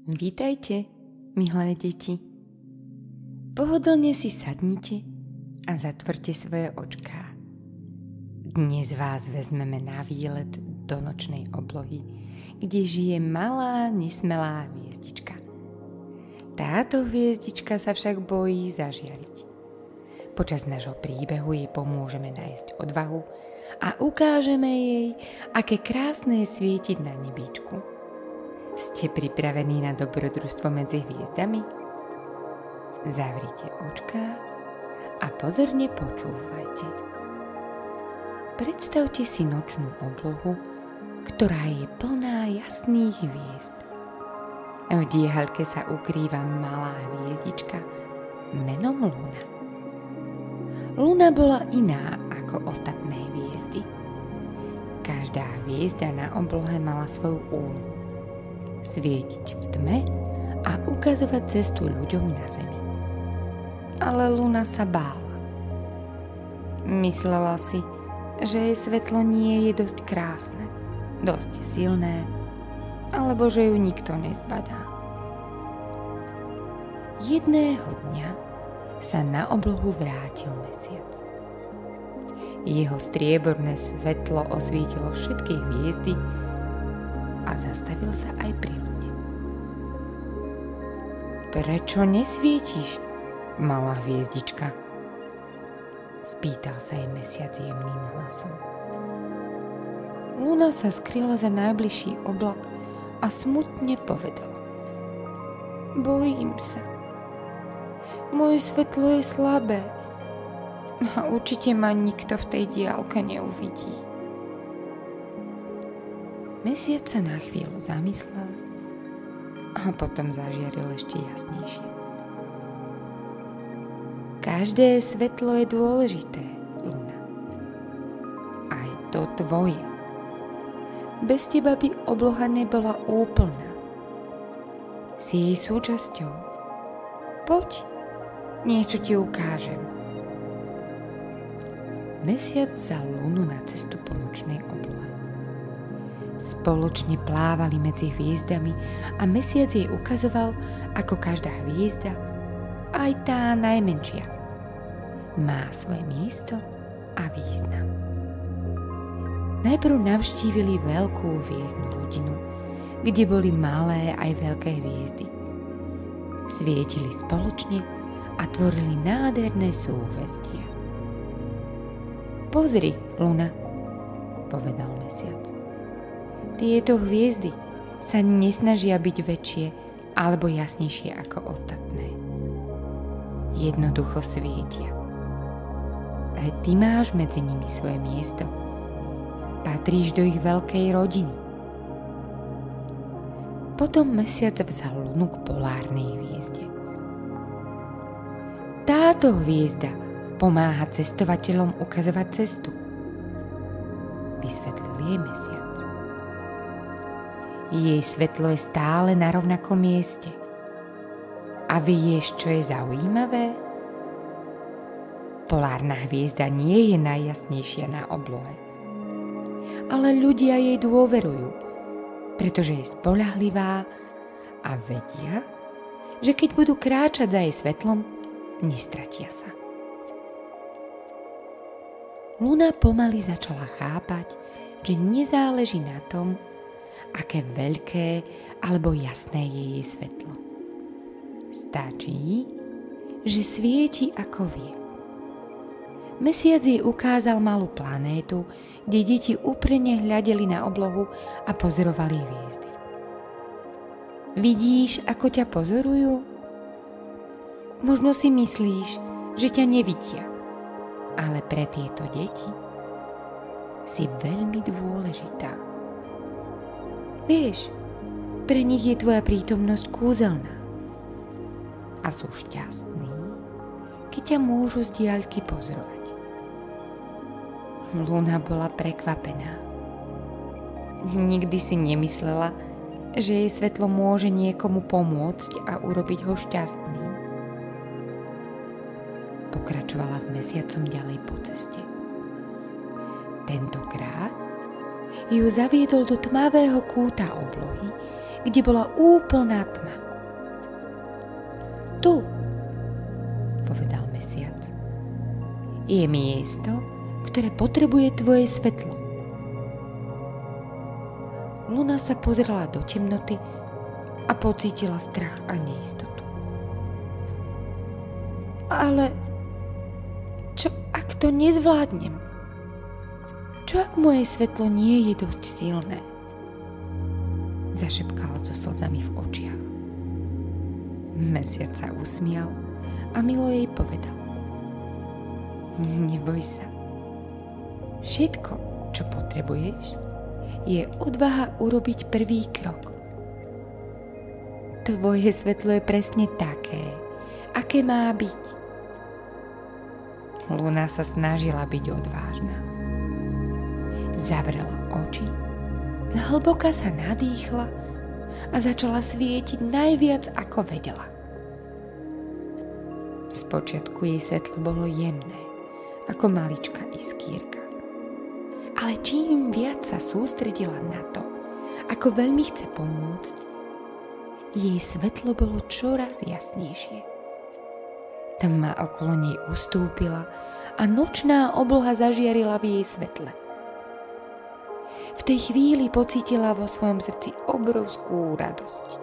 Vítajte, milé deti. Pohodlne si sadnite a zatvorte svoje očká. Dnes vás vezmeme na výlet do nočnej oblohy, kde žije malá, nesmelá hviezdička. Táto hviezdička sa však bojí zažiariť. Počas nášho príbehu jej pomôžeme nájsť odvahu a ukážeme jej, aké krásne je svietiť na nebíčku. Ste pripravení na dobrodružstvo medzi hviezdami? Zavrite očká a pozorne počúvajte. Predstavte si nočnú oblohu, ktorá je plná jasných hviezd. V diaľke sa ukrýva malá hviezdička menom Luna. Luna bola iná ako ostatné hviezdy. Každá hviezda na oblohe mala svoju úlohu. Svietiť v tme a ukazovať cestu ľuďom na zemi. Ale Luna sa bála. Myslela si, že jej svetlo nie je dosť krásne, dosť silné, alebo že ju nikto nezbadá. Jedného dňa sa na oblohu vrátil mesiac. Jeho strieborné svetlo osvietilo všetky hviezdy a zastavil sa aj pri Lune. Prečo nesvietiš, malá hviezdička? Spýtal sa jej mesiac jemným hlasom. Luna sa skryla za najbližší oblak a smutne povedala. Bojím sa. Moje svetlo je slabé a určite ma nikto v tej diaľke neuvidí. Mesiac sa na chvíľu zamyslel a potom zažiaril ešte jasnejšie. Každé svetlo je dôležité, Luna. Aj to tvoje. Bez teba by obloha nebola úplná. Si jej súčasťou. Poď, niečo ti ukážem. Mesiac vzal Lunu na cestu po nočnej oblohe. Spoločne plávali medzi hviezdami a mesiac jej ukazoval, ako každá hviezda, aj tá najmenšia, má svoje miesto a význam. Najprv navštívili veľkú hviezdnu rodinu, kde boli malé aj veľké hviezdy. Svietili spoločne a tvorili nádherné súhvestia. Pozri, Luna, povedal mesiac. Tieto hviezdy sa nesnažia byť väčšie alebo jasnejšie ako ostatné. Jednoducho svietia. Aj ty máš medzi nimi svoje miesto. Patríš do ich veľkej rodiny. Potom mesiac vzal Lunu k polárnej hviezde. Táto hviezda pomáha cestovateľom ukazovať cestu, vysvetlil jej mesiac. Jej svetlo je stále na rovnakom mieste. A vieš, čo je zaujímavé? Polárna hviezda nie je najjasnejšia na oblohe. Ale ľudia jej dôverujú, pretože je spoľahlivá a vedia, že keď budú kráčať za jej svetlom, nestratia sa. Luna pomaly začala chápať, že nezáleží na tom, aké veľké alebo jasné je jej svetlo. Stačí, že svieti ako vie. Mesiac jej ukázal malú planétu, kde deti úprimne hľadeli na oblohu a pozorovali hviezdy. Vidíš, ako ťa pozorujú? Možno si myslíš, že ťa nevidia, ale pre tieto deti si veľmi dôležitá. Vieš, pre nich je tvoja prítomnosť kúzelná a sú šťastní, keď ťa môžu z diaľky pozorovať. Luna bola prekvapená. Nikdy si nemyslela, že jej svetlo môže niekomu pomôcť a urobiť ho šťastným. Pokračovala s mesiacom ďalej po ceste. Tentokrát ju zaviedol do tmavého kúta oblohy, kde bola úplná tma. Tu, povedal mesiac, je miesto, ktoré potrebuje tvoje svetlo. Luna sa pozrela do temnoty a pocítila strach a neistotu. Ale čo ak to nezvládnem? Čo ak moje svetlo nie je dosť silné? Zašepkala so slzami v očiach. Mesiac sa usmial a milo jej povedal: Neboj sa. Všetko, čo potrebuješ, je odvaha urobiť prvý krok. Tvoje svetlo je presne také, aké má byť. Luna sa snažila byť odvážna. Zavrela oči, zhlboka sa nadýchla a začala svietiť najviac, ako vedela. Spočiatku jej svetlo bolo jemné, ako maličká iskierka. Ale čím viac sa sústredila na to, ako veľmi chce pomôcť, jej svetlo bolo čoraz jasnejšie. Tma okolo nej ustúpila a nočná obloha zažiarila v jej svetle. V tej chvíli pocítila vo svojom srdci obrovskú radosť.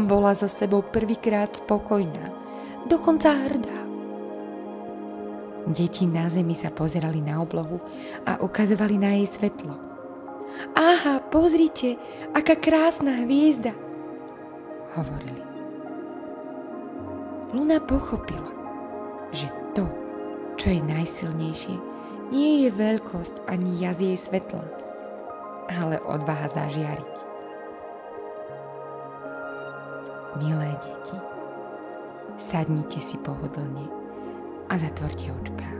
Bola so sebou prvýkrát spokojná, dokonca hrdá. Deti na zemi sa pozerali na oblohu a ukazovali na jej svetlo. Aha, pozrite, aká krásna hviezda, hovorili. Luna pochopila, že to, čo je najsilnejšie, nie je veľkosť ani jaz jej svetla, ale odvaha zažiariť. Milé deti, sadnite si pohodlne a zatvorte očká.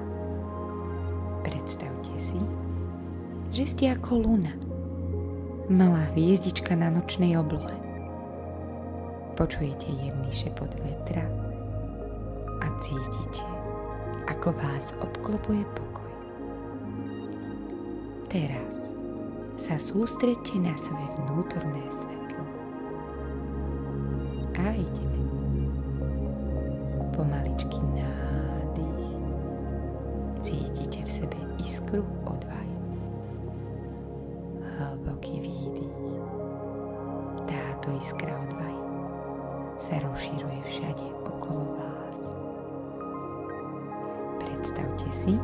Predstavte si, že ste ako Luna, malá hviezdička na nočnej oblohe. Počujete jemný šepot vetra a cítite, ako vás obklopuje pokoj. Teraz sa sústredte na svoje vnútorné svetlo. A ideme. Pomaličky nádych. Cítite v sebe iskru odvahy. Hlboký výdych. Táto iskra odvahy sa rozširuje všade okolo vás. Predstavte si,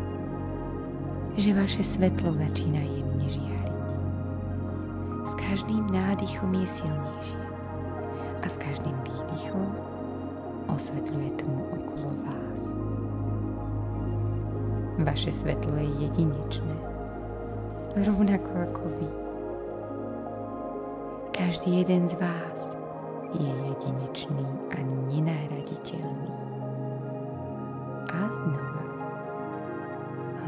že vaše svetlo začína jemne žiariť. S každým nádychom je silnejšie a s každým výdychom osvetľuje tmu okolo vás. Vaše svetlo je jedinečné, rovnako ako vy. Každý jeden z vás je jedinečný a nenahraditeľný. A znova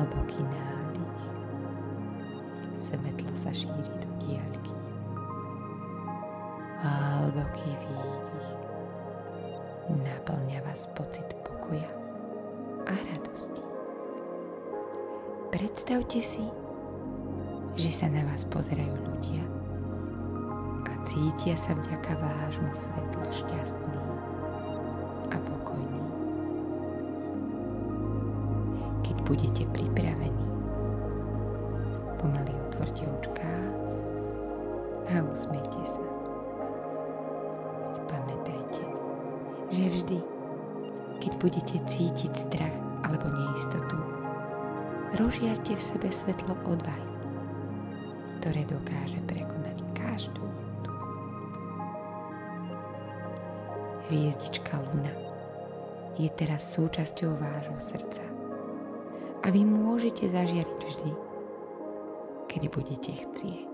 hlboký nádych. Svetlo sa šíri do diaľky. Hlboký výdych. Naplňa vás pocit pokoja a radosti. Predstavte si, že sa na vás pozerajú ľudia a cítia sa vďaka vášmu svetlu šťastný a pokojný. Keď budete pripravení, pomaly otvorte očká a usmiete sa. Pamätajte, že vždy, keď budete cítiť strach alebo neistotu, rozžiarte v sebe svetlo odvahy, ktoré dokáže prekonať každú tmu. Hviezdička Luna je teraz súčasťou vášho srdca a vy môžete zažiariť vždy, keď budete chcieť.